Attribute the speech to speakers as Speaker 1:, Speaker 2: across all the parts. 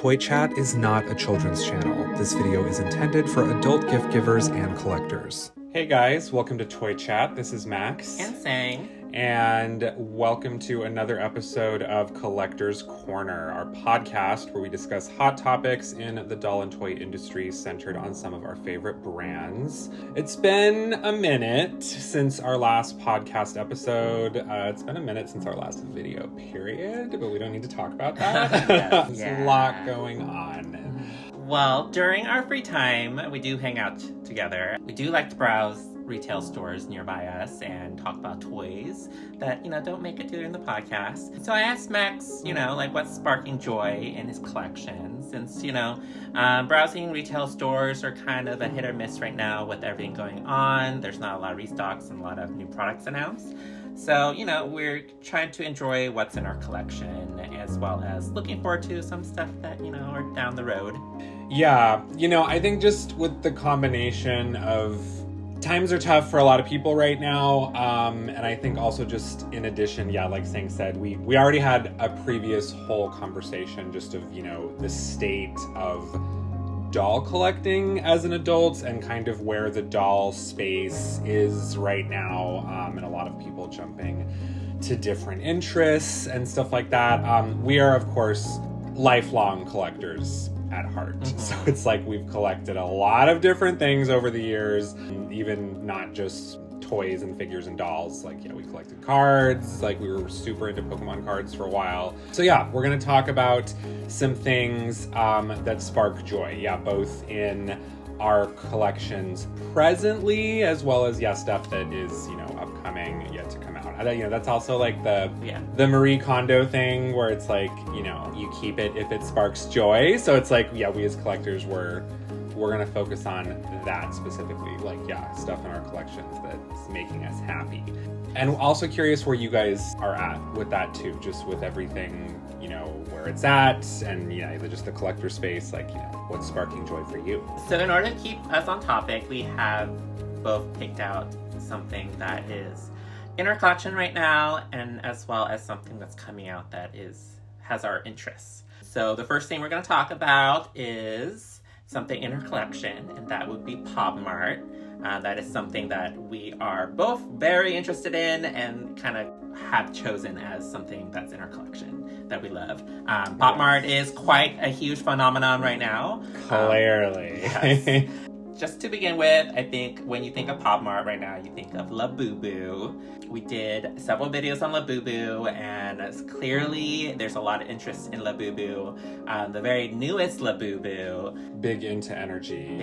Speaker 1: Toy Chat is not a children's channel. This video is intended for adult gift givers and collectors. Hey guys, welcome to Toy Chat. This is Max.
Speaker 2: And Sang.
Speaker 1: And welcome to another episode of Collector's Corner, our podcast where we discuss hot topics in the doll and toy industry centered on some of our favorite brands. It's been a minute since our last podcast episode. It's been a minute since our last video, period, but we don't need to talk about that. There's a lot going on.
Speaker 2: Well, during our free time, we do hang out together. We do like to browse retail stores nearby us and talk about toys that, don't make it during the podcast. So I asked Max, what's sparking joy in his collection, since, browsing retail stores are kind of a hit or miss right now with everything going on. There's not a lot of restocks and a lot of new products announced. So, we're trying to enjoy what's in our collection, as well as looking forward to some stuff that, are down the road.
Speaker 1: Yeah, I think just with the combination of times are tough for a lot of people right now. And I think also just in addition, like Sang said, we already had a previous whole conversation just of, the state of doll collecting as an adult and kind of where the doll space is right now. And a lot of people jumping to different interests and stuff like that. We are, of course, lifelong collectors at heart. Mm-hmm. So it's like we've collected a lot of different things over the years, even not just toys and figures and dolls. We collected cards, we were super into Pokemon cards for a while. So we're going to talk about some things that spark joy, both in our collections presently, as well as stuff that is, upcoming, yet to come out. That's also the Marie Kondo thing where it's you keep it if it sparks joy. So it's we as collectors we're gonna focus on that specifically, stuff in our collections that's making us happy. And also curious where you guys are at with that too, just with everything, where it's at, and just the collector space, what's sparking joy for you.
Speaker 2: So in order to keep us on topic, we have both picked out something that is in our collection right now, and as well as something that's coming out that has our interests. So the first thing we're going to talk about is something in our collection, and that would be Pop Mart. That is something that we are both very interested in and kind of have chosen as something that's in our collection that we love. Pop Mart is quite a huge phenomenon right now.
Speaker 1: Clearly.
Speaker 2: Yes. Just to begin with, I think when you think of Pop Mart right now, you think of Labubu. We did several videos on Labubu, and clearly there's a lot of interest in Labubu. The very newest Labubu.
Speaker 1: Big into energy.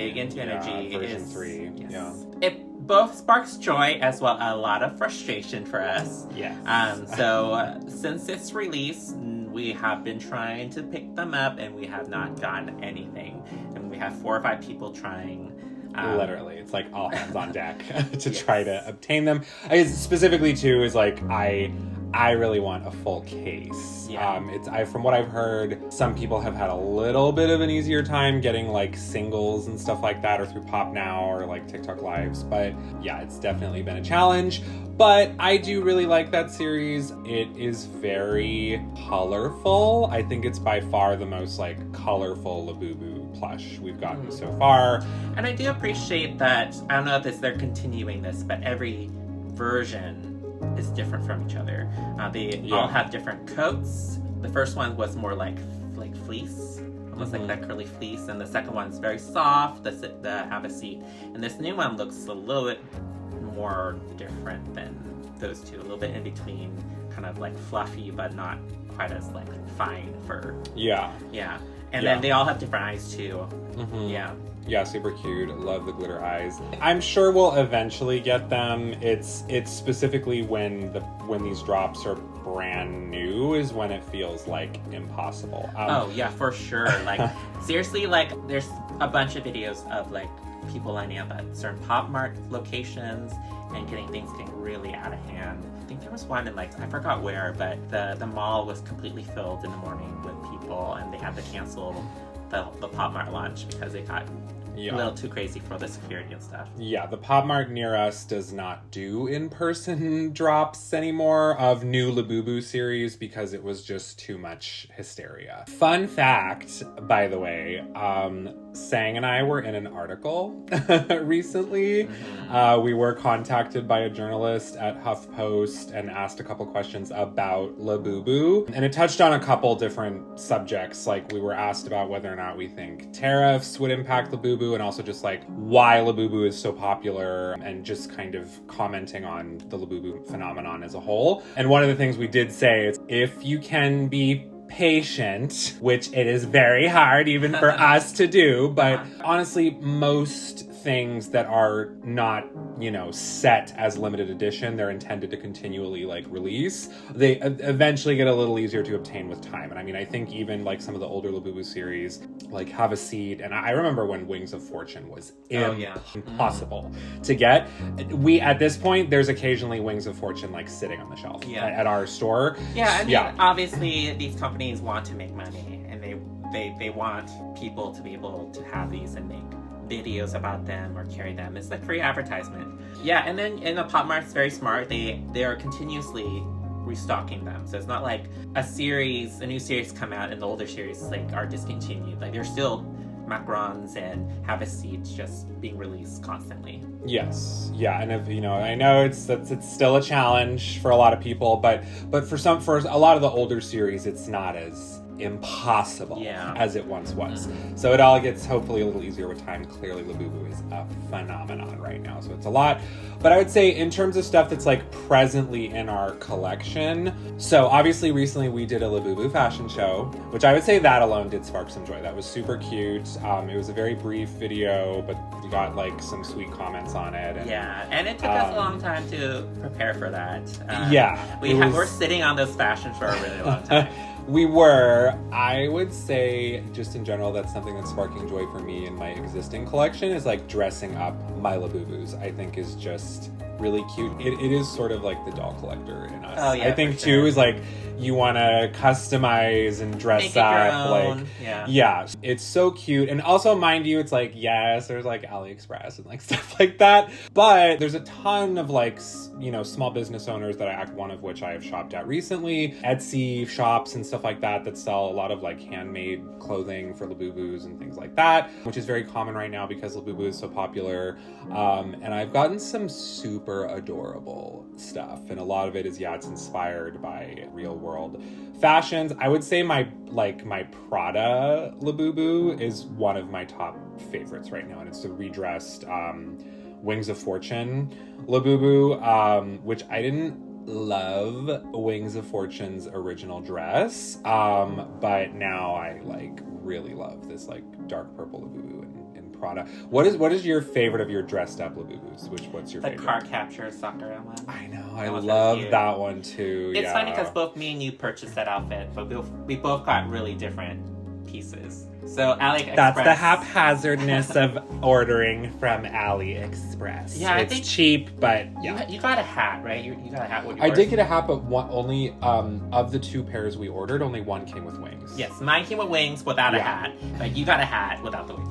Speaker 1: Version 3.
Speaker 2: Yes.
Speaker 1: Yeah.
Speaker 2: It both sparks joy as well as a lot of frustration for us.
Speaker 1: Yes.
Speaker 2: So since its release, we have been trying to pick them up, and we have not gotten anything. And we have 4 or 5 people trying.
Speaker 1: Literally, it's all hands on deck to try to obtain them. I guess specifically too is I really want a full case. Yeah. From what I've heard, some people have had a little bit of an easier time getting singles and stuff like that, or through Pop Now or TikTok Lives. But it's definitely been a challenge. But I do really like that series. It is very colorful. I think it's by far the most colorful Labubu plush we've gotten so far.
Speaker 2: And I do appreciate that. I don't know if they're continuing this, but every version is different from each other. They all have different coats. The first one was more like fleece, almost like that curly fleece, and the second one's very soft. The have a seat, and this new one looks a little bit more different than those two. A little bit in between, kind of fluffy, but not quite as fine fur.
Speaker 1: Yeah.
Speaker 2: And then they all have different eyes too.
Speaker 1: Mm-hmm. Yeah, super cute. Love the glitter eyes. I'm sure we'll eventually get them. It's specifically when these drops are brand new is when it feels impossible.
Speaker 2: For sure. Seriously, there's a bunch of videos of people lining up at certain Pop Mart locations and things getting really out of hand. I think there was one in I forgot where, but the mall was completely filled in the morning with people, and they had to cancel the Pop Mart launch because they got a little too crazy for the security and stuff.
Speaker 1: Yeah, the Pop Mart near us does not do in-person drops anymore of new Labubu series because it was just too much hysteria. Fun fact, by the way, Sang and I were in an article recently. We were contacted by a journalist at HuffPost and asked a couple questions about Labubu. And it touched on a couple different subjects. Like, we were asked about whether or not we think tariffs would impact Labubu, and also just like why Labubu is so popular, and just kind of commenting on the Labubu phenomenon as a whole. And one of the things we did say is, if you can be patient, which it is very hard even for us to do, but honestly, most things that are not, you know, set as limited edition, they're intended to continually like release. They eventually get a little easier to obtain with time. And I mean, I think even like some of the older Labubu series, like Have a Seat, and I remember when Wings of Fortune was impossible to get. We, at this point, there's occasionally Wings of Fortune like sitting on the shelf at our store.
Speaker 2: Yeah, I mean, obviously these companies want to make money, and they want people to be able to have these and make videos about them or carry them. It's like free advertisement. Yeah, and then in the Pop Mart's very smart. They are continuously restocking them. So it's not like a new series come out and the older series like are discontinued. Like, there's still macarons and Have a Seat just being released constantly.
Speaker 1: Yes. Yeah, and if, you know, I know it's still a challenge for a lot of people, but for a lot of the older series, it's not as impossible as it once was. So it all gets hopefully a little easier with time. Clearly Labubu is a phenomenon right now, so it's a lot. But I would say in terms of stuff that's like presently in our collection, so obviously recently we did a Labubu fashion show, which I would say that alone did spark some joy. That was super cute. It was a very brief video, but we got like some sweet comments on it. And,
Speaker 2: and it took us a long time to prepare for that. We're sitting on this fashion for a really long time.
Speaker 1: We were. I would say, just in general, that's something that's sparking joy for me in my existing collection, is like dressing up my Labubus. I think is just really cute. It is sort of like the doll collector in us.
Speaker 2: Oh, yeah,
Speaker 1: I think too is like you want to customize and dress up. Like, it's so cute. And also, mind you, it's like, yes, there's like AliExpress and like stuff like that. But there's a ton of like, you know, small business owners one of which I have shopped at recently, Etsy shops and stuff like that sell a lot of like handmade clothing for Labubus and things like that, which is very common right now because Labubu is so popular. And I've gotten some super adorable stuff, and a lot of it is it's inspired by real world fashions. I would say my Prada Labubu is one of my top favorites right now, and it's the redressed Wings of Fortune Labubu, which I didn't love Wings of Fortune's original dress, but now I like really love this like dark purple Labubu in Prada. What is your favorite of your dressed up Labubus? What's your favorite?
Speaker 2: The car capture Sakura one.
Speaker 1: I know, I love that one too.
Speaker 2: It's funny because both me and you purchased that outfit, but we both got really different pieces. So AliExpress.
Speaker 1: That's the haphazardness of ordering from AliExpress.
Speaker 2: Yeah,
Speaker 1: it's cheap, but
Speaker 2: you got a hat, right? You got a hat.
Speaker 1: I did get a hat, but only of the two pairs we ordered, only one came with wings.
Speaker 2: Yes, mine came with wings without a hat, but you got a hat without the wings.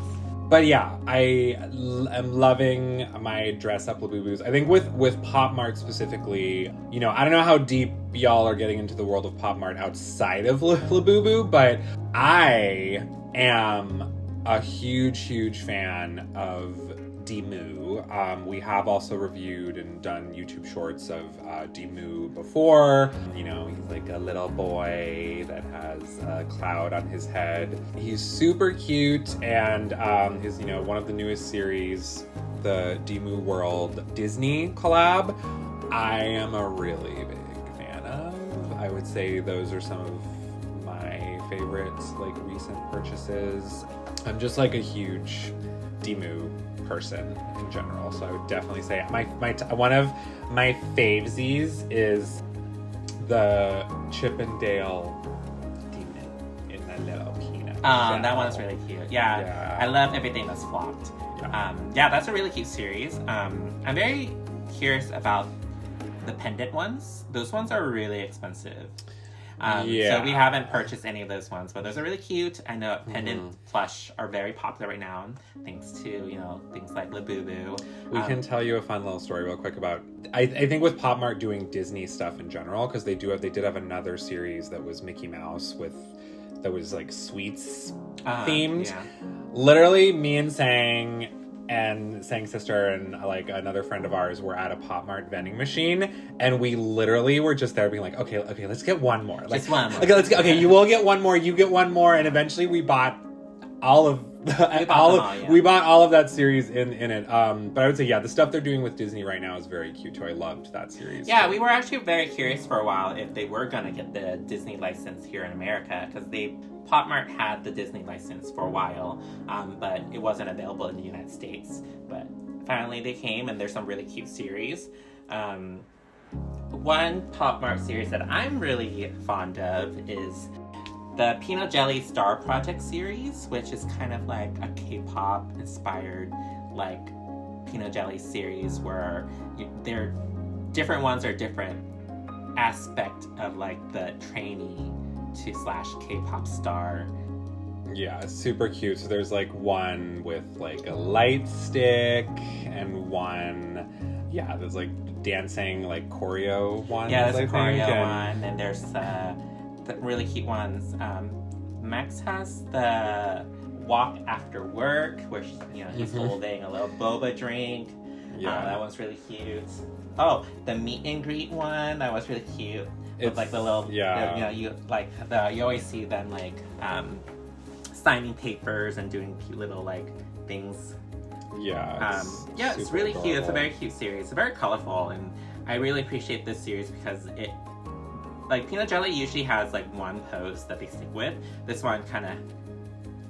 Speaker 1: But yeah, I am loving my dress-up Labubus. I think with Pop Mart specifically, you know, I don't know how deep y'all are getting into the world of Pop Mart outside of Labubu, but I am a huge fan of Dimoo. We have also reviewed and done YouTube shorts of Dimoo before. You know, he's like a little boy that has a cloud on his head. He's super cute, and his, you know, one of the newest series, the Dimoo World Disney collab, I am a really big fan of. I would say those are some of my favorites, like recent purchases. I'm just like a huge Dimoo person in general, so I would definitely say one of my favesies is the Chip and Dale Dimoo in that little peanut shell.
Speaker 2: That one's really cute. I love everything that's flocked. That's a really cute series. I'm very curious about the pendant ones. Those ones are really expensive. So we haven't purchased any of those ones, but those are really cute. I know pendant plush are very popular right now, thanks to, you know, things like Labubu.
Speaker 1: We can tell you a fun little story real quick about, I think with Pop Mart doing Disney stuff in general, because they did have another series that was Mickey Mouse that was like sweets themed.
Speaker 2: Yeah.
Speaker 1: Literally, me and Sang's sister and like another friend of ours were at a Pop Mart vending machine, and we literally were just there being like, okay, let's get one more. Like,
Speaker 2: just one more.
Speaker 1: Okay, you will get one more, you get one more, and eventually we bought all of we bought all of that series in it. But I would say, yeah, the stuff they're doing with Disney right now is very cute too. I loved that series.
Speaker 2: Yeah, we were actually very curious for a while if they were gonna get the Disney license here in America, because Pop Mart had the Disney license for a while, but it wasn't available in the United States. But finally they came, and there's some really cute series. One Pop Mart series that I'm really fond of is the Peanut Jelly Star Project series, which is kind of like a K-pop inspired like peanut jelly series where they're different ones are different aspect of like the trainee to / K-pop star.
Speaker 1: Yeah, it's super cute. So there's like one with like a light stick and one, there's like dancing like choreo one.
Speaker 2: Yeah, there's a choreo one, and there's the really cute ones. Max has the walk after work, where he's holding a little boba drink. Yeah, that one's really cute. Oh, the meet and greet one, that was really cute. It's like the little, you always see them like signing papers and doing cute little like things.
Speaker 1: Yeah,
Speaker 2: it's really cute. It's a very cute series. It's very colorful, and I really appreciate this series because it. Like, Peanut Jelly usually has, like, one pose that they stick with. This one kind of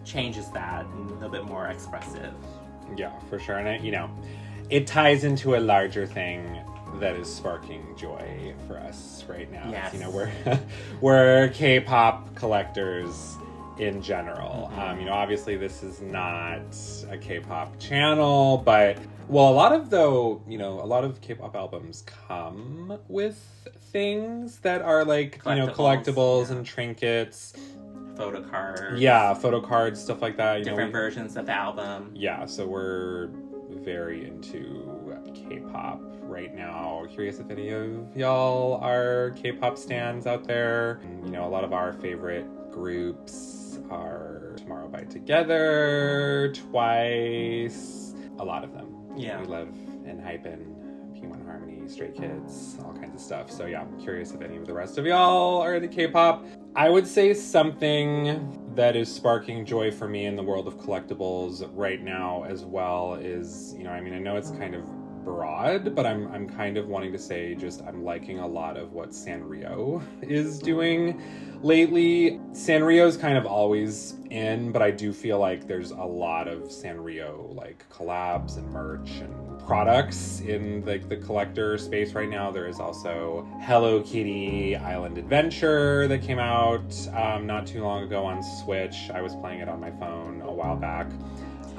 Speaker 2: changes that and a little bit more expressive.
Speaker 1: Yeah, for sure. And, it ties into a larger thing that is sparking joy for us right now.
Speaker 2: Yes.
Speaker 1: We're K-pop collectors in general. Obviously this is not a K-pop channel, but... Well, a lot of K-pop albums come with things that are like, collectibles and trinkets.
Speaker 2: Photo cards.
Speaker 1: Yeah, photo cards, stuff like that.
Speaker 2: Different versions of the album.
Speaker 1: Yeah, so we're very into K-pop right now. Curious if any of y'all are K-pop stans out there. And, a lot of our favorite groups are Tomorrow by Together, Twice, a lot of them.
Speaker 2: Yeah.
Speaker 1: We love Enhypen, P1 Harmony, Stray Kids, all kinds of stuff. So yeah, I'm curious if any of the rest of y'all are into K-pop. I would say something that is sparking joy for me in the world of collectibles right now as well is, I know it's kind of broad, but I'm kind of wanting to say just I'm liking a lot of what Sanrio is doing lately. Sanrio's kind of always in, but I do feel like there's a lot of Sanrio like collabs and merch and products in like the collector space right now. There is also Hello Kitty Island Adventure that came out not too long ago on Switch. I was playing it on my phone a while back.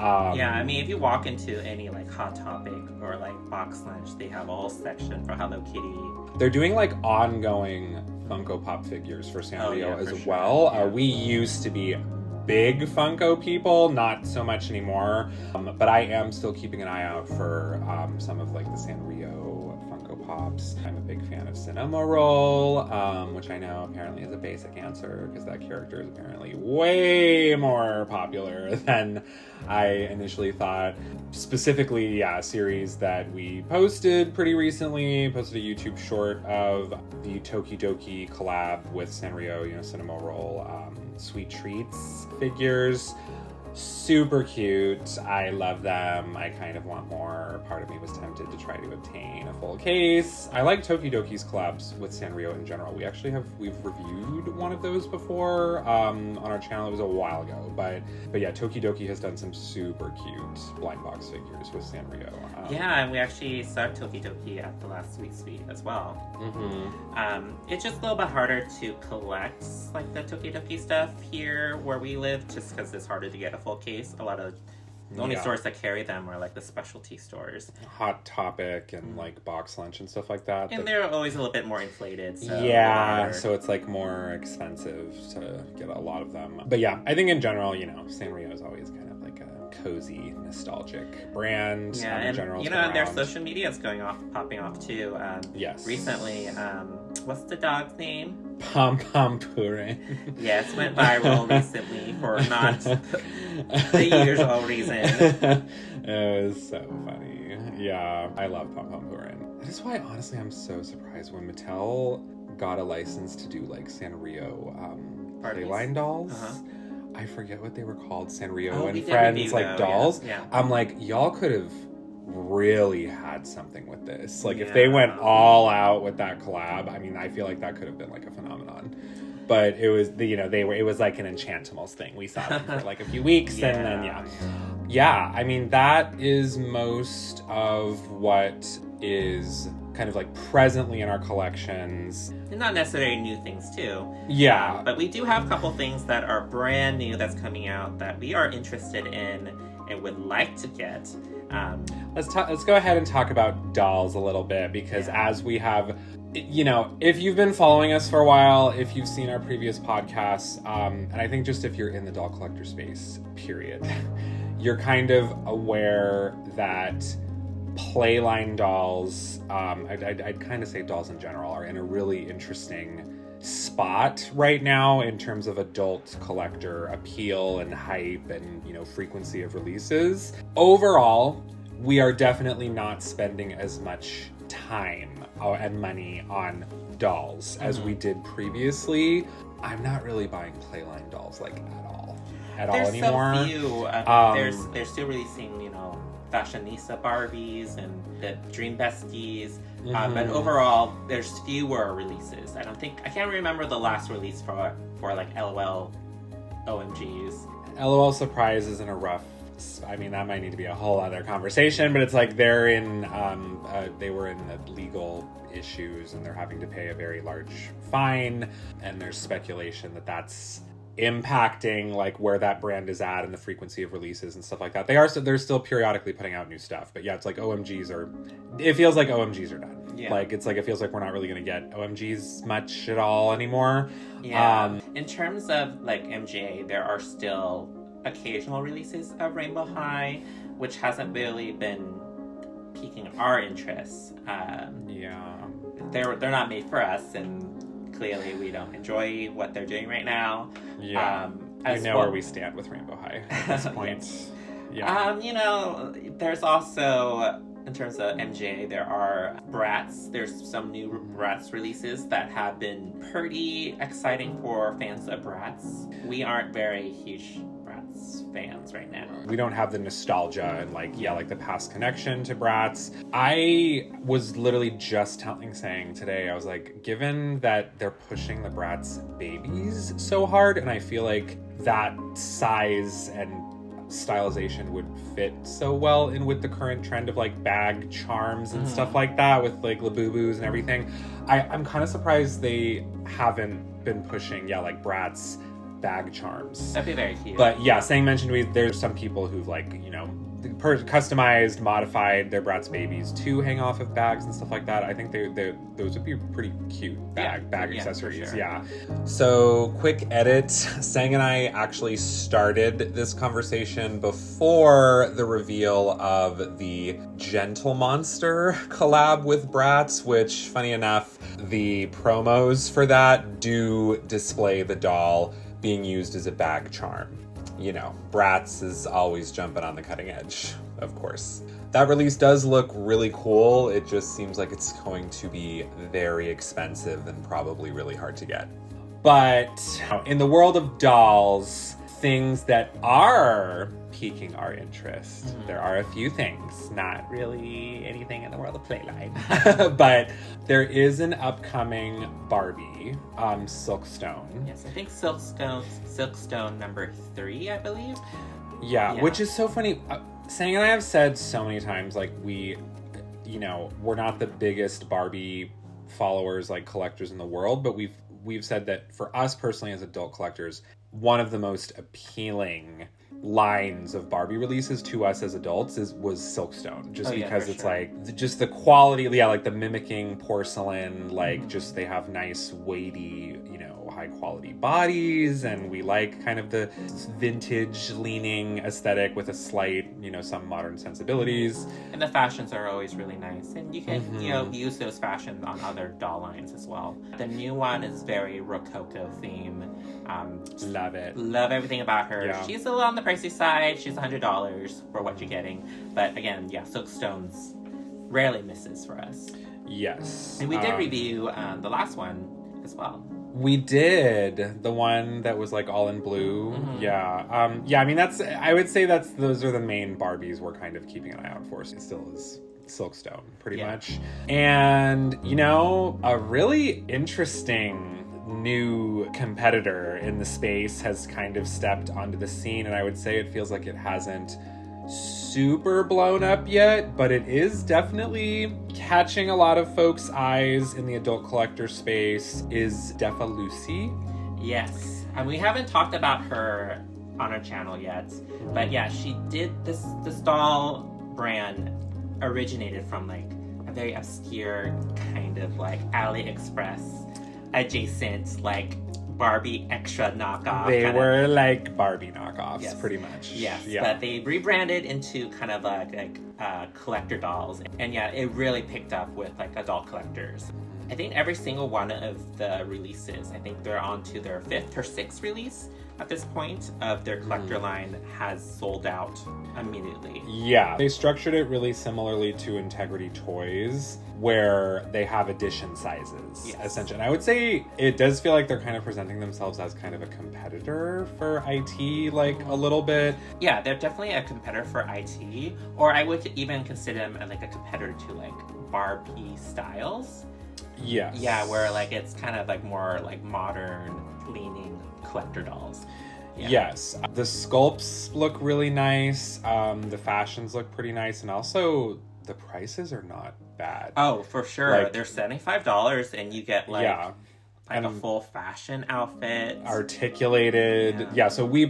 Speaker 2: If you walk into any like Hot Topic or like Box Lunch, they have a whole section for Hello Kitty.
Speaker 1: They're doing like ongoing Funko Pop figures for Sanrio as well.
Speaker 2: Yeah.
Speaker 1: We used to be big Funko people, not so much anymore. But I am still keeping an eye out for some of like the Sanrio Funko Pops. I'm a big fan of Cinnamoroll, which I know apparently is a basic answer because that character is apparently way more popular than I initially thought. Specifically, a series that we posted pretty recently, posted a YouTube short of the Tokidoki collab with Sanrio, Cinnamoroll, Sweet Treats figures. Super cute. I love them. I kind of want more. Part of me was tempted to try to obtain a full case. I like Tokidoki's collabs with Sanrio in general. We've reviewed one of those before on our channel. It was a while ago, but yeah, Tokidoki has done some super cute blind box figures with Sanrio.
Speaker 2: And we actually saw Tokidoki at the last Sweet Sweet as well. It's just a little bit harder to collect like the Tokidoki stuff here where we live, just because it's harder to get a full case. A lot of The only stores that carry them are like the specialty stores.
Speaker 1: Hot Topic and like Box Lunch and stuff like that.
Speaker 2: And they're always a little bit more inflated. So
Speaker 1: so it's like more expensive to get a lot of them. But yeah, I think in general, Sanrio is always kind of like a cozy, nostalgic brand.
Speaker 2: Yeah, and
Speaker 1: general,
Speaker 2: their social media is popping off too.
Speaker 1: Yes.
Speaker 2: Recently, what's the dog's name?
Speaker 1: Pom Pom Purin.
Speaker 2: Yes, went viral recently for not the usual reason.
Speaker 1: It was so funny. Yeah, I love Pom Pom Purin. That is why, honestly, I'm so surprised when Mattel got a license to do like Sanrio Playline dolls.
Speaker 2: Uh-huh.
Speaker 1: I forget what they were called, Sanrio and Friends, like dolls.
Speaker 2: Yeah.
Speaker 1: I'm like, y'all could have really had something with this. Like, if they went all out with that collab, I mean, I feel like that could have been like a phenomenon. But it was, it was like an Enchantimals thing. We saw them for like a few weeks, and then yeah. I mean, that is most of what is kind of like presently in our collections.
Speaker 2: And not necessarily new things too.
Speaker 1: Yeah.
Speaker 2: But we do have a couple things that are brand new that's coming out that we are interested in and would like to get.
Speaker 1: Let's go ahead and talk about dolls a little bit, because as we have, if you've been following us for a while, if you've seen our previous podcasts, and I think just if you're in the doll collector space, period, you're kind of aware that Playline dolls, I'd kind of say dolls in general, are in a really interesting spot right now in terms of adult collector appeal and hype and frequency of releases. Overall, we are definitely not spending as much time and money on dolls as we did previously. I'm not really buying Playline dolls like at all anymore.
Speaker 2: There's so few. They're still releasing fashionista Barbies and the Dream Besties. But overall, there's fewer releases. I can't remember the last release for like LOL OMGs.
Speaker 1: LOL Surprise isn't a rough, I mean, that might need to be a whole other conversation, but it's like they were in the legal issues and they're having to pay a very large fine, and there's speculation that that's impacting like where that brand is at and the frequency of releases and stuff like that. They're still periodically putting out new stuff, but yeah, it's like it feels like OMGs are done. Yeah. Like it feels like we're not really going to get OMGs much at all anymore.
Speaker 2: Yeah. In terms of like MJA, there are still occasional releases of Rainbow High, which hasn't really been piquing our interest. They're not made for us, and clearly we don't enjoy what they're doing right now.
Speaker 1: Yeah. Where we stand with Rainbow High at this point.
Speaker 2: There's also, in terms of MJ, there are Bratz. There's some new Bratz releases that have been pretty exciting for fans of Bratz. We aren't very huge Bratz fans right now.
Speaker 1: We don't have the nostalgia and like the past connection to Bratz. I was literally just saying today, I was like, given that they're pushing the Bratz babies so hard, and I feel like that size and stylization would fit so well in with the current trend of like bag charms and stuff like that, with like Labubus and everything. I'm kind of surprised they haven't been pushing like Bratz bag charms.
Speaker 2: That'd be very cute.
Speaker 1: But yeah, there's some people who've like customized, modified their Bratz babies to hang off of bags and stuff like that. I think those would be pretty cute bag accessories. Sure. Yeah. So quick edit. Sang and I actually started this conversation before the reveal of the Gentle Monster collab with Bratz, which, funny enough, the promos for that do display the doll being used as a bag charm. Bratz is always jumping on the cutting edge, of course. That release does look really cool. It just seems like it's going to be very expensive and probably really hard to get. But in the world of dolls, things that are piquing our interest, there are a few things, not really anything in the world of Playline, but there is an upcoming Barbie, Silkstone.
Speaker 2: Yes, I think Silkstone number 3, I believe.
Speaker 1: Yeah, which is so funny. Sang and I have said so many times, like, we're not the biggest Barbie followers, like collectors in the world, but we've said that for us personally as adult collectors, one of the most appealing lines of Barbie releases to us as adults was Silkstone, just because it's
Speaker 2: sure.
Speaker 1: like just the quality, like the mimicking porcelain, like just they have nice weighty, high quality bodies, and we like kind of the vintage leaning aesthetic with a slight, some modern sensibilities.
Speaker 2: And the fashions are always really nice, and you can use those fashions on other doll lines as well. The new one is very Rococo theme.
Speaker 1: Love it.
Speaker 2: Love everything about her.
Speaker 1: Yeah.
Speaker 2: She's a little on the pricey side. She's $100 for what you're getting, but again, Silkstone's rarely misses for us.
Speaker 1: Yes.
Speaker 2: And we did review the last one as well.
Speaker 1: We did, the one that was like all in blue. Yeah. I mean, I would say those are the main Barbies we're kind of keeping an eye out for. It still is Silkstone, pretty much. And, a really interesting new competitor in the space has kind of stepped onto the scene, and I would say it feels like it hasn't super blown up yet, but it is definitely catching a lot of folks' eyes in the adult collector space, is Defa Lucy.
Speaker 2: Yes, and we haven't talked about her on our channel yet, but she did this doll brand originated from like a very obscure kind of like AliExpress adjacent like Barbie extra knockoff.
Speaker 1: They were like Barbie knockoffs, pretty much.
Speaker 2: Yes, but they rebranded into kind of like collector dolls, and it really picked up with like adult collectors. I think every single one of the releases, I think they're on to their 5th or 6th release at this point of their collector line, has sold out immediately. Yeah,
Speaker 1: they structured it really similarly to Integrity Toys, where they have edition sizes, essentially. And I would say it does feel like they're kind of presenting themselves as kind of a competitor for IT, like a little bit.
Speaker 2: Yeah, they're definitely a competitor for IT, or I would even consider them like a competitor to like Barbie Styles.
Speaker 1: Yes.
Speaker 2: Yeah, where like it's kind of like more like modern leaning collector dolls. Yeah.
Speaker 1: Yes. The sculpts look really nice. The fashions look pretty nice, and also the prices are not bad.
Speaker 2: Oh, for sure.
Speaker 1: Like,
Speaker 2: they're $75 and you get like
Speaker 1: and
Speaker 2: a full fashion outfit.
Speaker 1: Articulated. Yeah, so we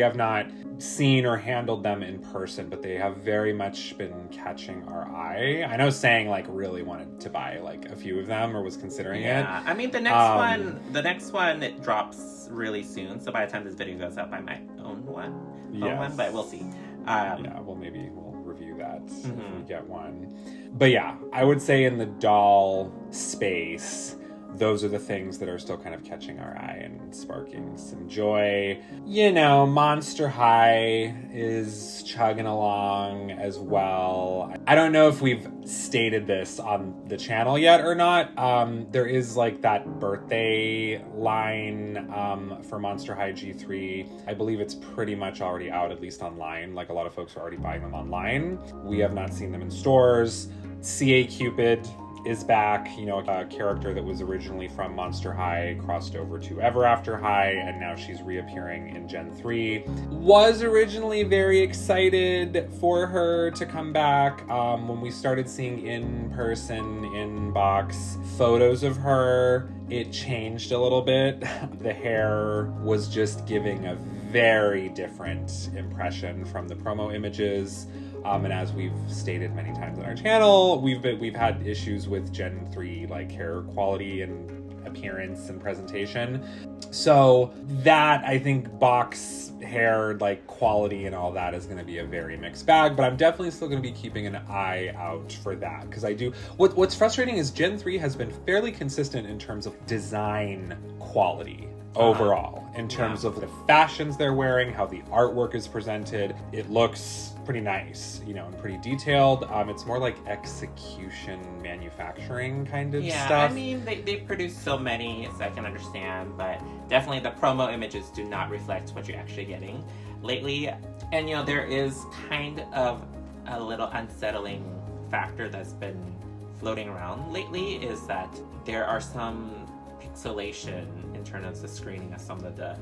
Speaker 1: have not seen or handled them in person, but they have very much been catching our eye. I know Sang like really wanted to buy like a few of them or was considering it.
Speaker 2: Yeah, I mean the next one it drops really soon, so by the time this video goes up I might own one, but we'll see.
Speaker 1: Maybe we'll review that if we get one. But yeah, I would say in the doll space, those are the things that are still kind of catching our eye and sparking some joy. Monster High is chugging along as well. I don't know if we've stated this on the channel yet or not. There is like that birthday line for Monster High G3. I believe it's pretty much already out, at least online. Like a lot of folks are already buying them online. We have not seen them in stores. CA Cupid is back, a character that was originally from Monster High, crossed over to Ever After High, and now she's reappearing in Gen 3. Was originally very excited for her to come back. When we started seeing in-person, in-box photos of her, it changed a little bit. The hair was just giving a very different impression from the promo images. And as we've stated many times on our channel, we've had issues with Gen 3 like hair quality and appearance and presentation. So that, I think, box hair like quality and all that is going to be a very mixed bag, but I'm definitely still going to be keeping an eye out for that, because I do. What's frustrating is Gen 3 has been fairly consistent in terms of design quality. Overall, in terms of the fashions they're wearing, how the artwork is presented, it looks pretty nice, and pretty detailed. It's more like execution manufacturing kind of stuff.
Speaker 2: Yeah, I mean, they produce so many, so I can understand, but definitely the promo images do not reflect what you're actually getting lately. And, there is kind of a little unsettling factor that's been floating around lately, is that there are some pixelation in terms of the screening of some of the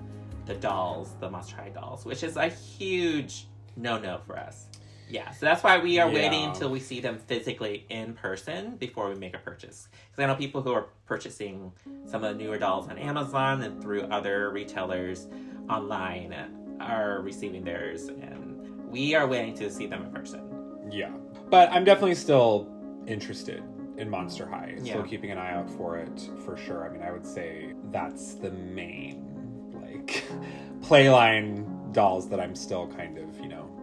Speaker 2: dolls, the Monster High dolls, which is a huge no-no for us. Yeah, so that's why we are waiting until we see them physically in person before we make a purchase. Because I know people who are purchasing some of the newer dolls on Amazon and through other retailers online are receiving theirs, and we are waiting to see them in person.
Speaker 1: Yeah. But I'm definitely still interested in Monster High. Still
Speaker 2: Yeah.
Speaker 1: keeping an eye out for it, for sure. I mean, I would say that's the main, like, playline dolls that I'm still kind of,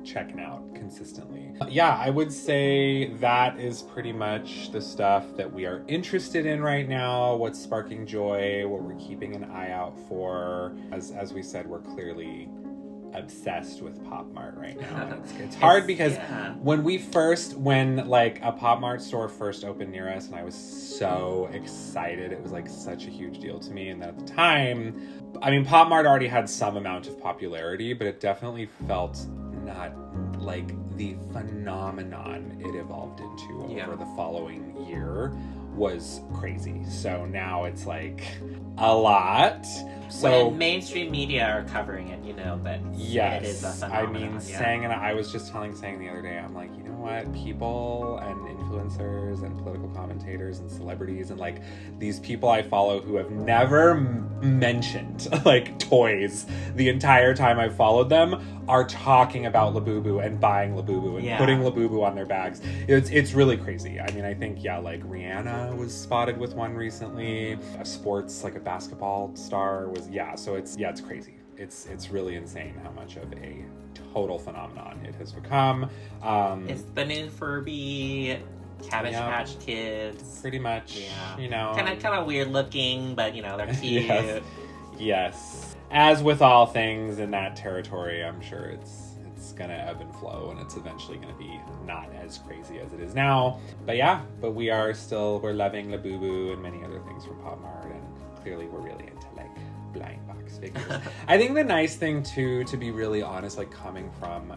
Speaker 1: checking out consistently. Yeah, I would say that is pretty much the stuff that we are interested in right now, what's sparking joy, what we're keeping an eye out for. As we said, we're clearly obsessed with Pop Mart right now. It's hard because when like a Pop Mart store first opened near us, and I was so excited, it was like such a huge deal to me. And then at the time, I mean, Pop Mart already had some amount of popularity, but it definitely felt not like the phenomenon it evolved into over the following year was crazy. So now it's like a lot. So
Speaker 2: when mainstream media are covering it, that it is a phenomenon.
Speaker 1: I mean, Sang and I was just telling Sang the other day, I'm like, you know what? People and influencers and political commentators and celebrities and like these people I follow who have never mentioned like toys the entire time I've followed them are talking about Labubu and buying Labubu and putting Labubu on their bags. It's really crazy. I mean, I think, like Rihanna was spotted with one recently. A sports, like a basketball star was, so it's crazy. It's really insane how much of a total phenomenon it has become.
Speaker 2: It's the new Furby, Cabbage Patch Kids.
Speaker 1: Pretty much,
Speaker 2: Kind of weird looking, but, they're cute.
Speaker 1: Yes. As with all things in that territory, I'm sure it's gonna ebb and flow, and it's eventually gonna be not as crazy as it is now. But we're loving Labubu and many other things from Pop Mart, and clearly we're really into like blind box figures. I think the nice thing too, to be really honest, like coming from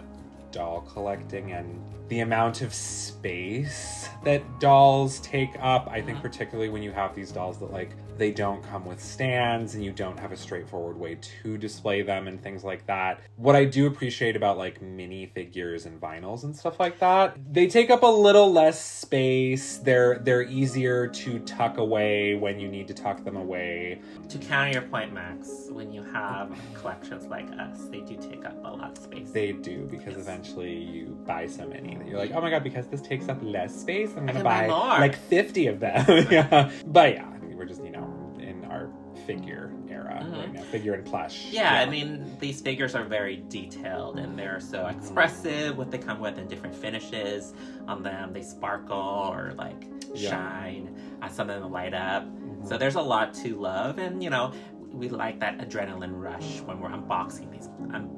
Speaker 1: doll collecting and the amount of space that dolls take up, I think particularly when you have these dolls that like they don't come with stands and you don't have a straightforward way to display them and things like that. What I do appreciate about like mini figures and vinyls and stuff like that, they take up a little less space. They're easier to tuck away when you need to tuck them away.
Speaker 2: To counter your point, Max, when you have collections like us, they do take up a lot of space.
Speaker 1: They do, because eventually you buy so many that you're like, oh my god, because this takes up less space, I'm gonna buy
Speaker 2: more.
Speaker 1: like 50 of them. But we're just, in our figure era right now, figure and plush.
Speaker 2: I mean, these figures are very detailed and they're so expressive, what they come with in different finishes on them. They sparkle or like shine. Some of them light up. So there's a lot to love, and we like that adrenaline rush when we're unboxing these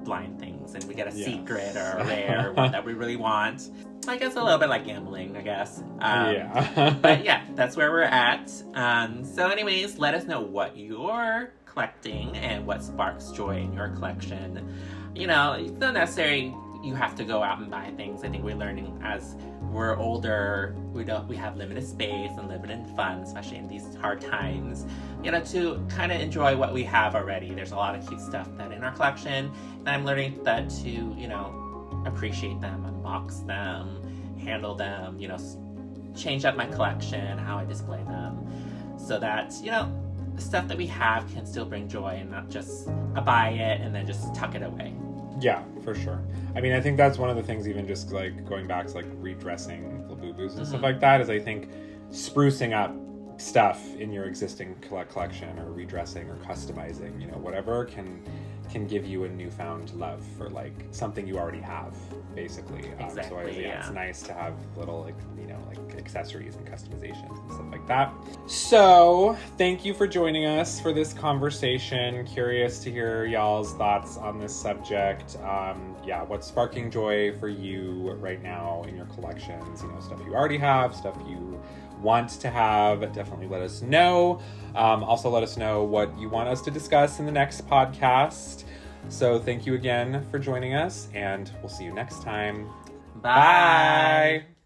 Speaker 2: blind things and we get a secret or a rare one that we really want. I guess a little bit like gambling, I guess. But that's where we're at. So anyways, let us know what you're collecting and what sparks joy in your collection. It's not necessary you have to go out and buy things. I think we're learning as we're older, we have limited space and limited funds, especially in these hard times, to kind of enjoy what we have already. There's a lot of cute stuff that in our collection, and I'm learning that to, appreciate them, unbox them, handle them, change up my collection, how I display them, so that, the stuff that we have can still bring joy and not just buy it and then just tuck it away.
Speaker 1: Yeah, for sure. I mean, I think that's one of the things, even just like going back to like redressing Labubus and stuff like that, is I think sprucing up stuff in your existing collection or redressing or customizing, whatever can give you a newfound love for like something you already have, basically.
Speaker 2: Exactly,
Speaker 1: it's nice to have little like accessories and customizations and stuff like that. So thank you for joining us for this conversation. Curious to hear y'all's thoughts on this subject. What's sparking joy for you right now in your collections? Stuff you already have, stuff you want to have. Definitely let us know. Also let us know what you want us to discuss in the next podcast. So thank you again for joining us, and we'll see you next time.
Speaker 2: Bye.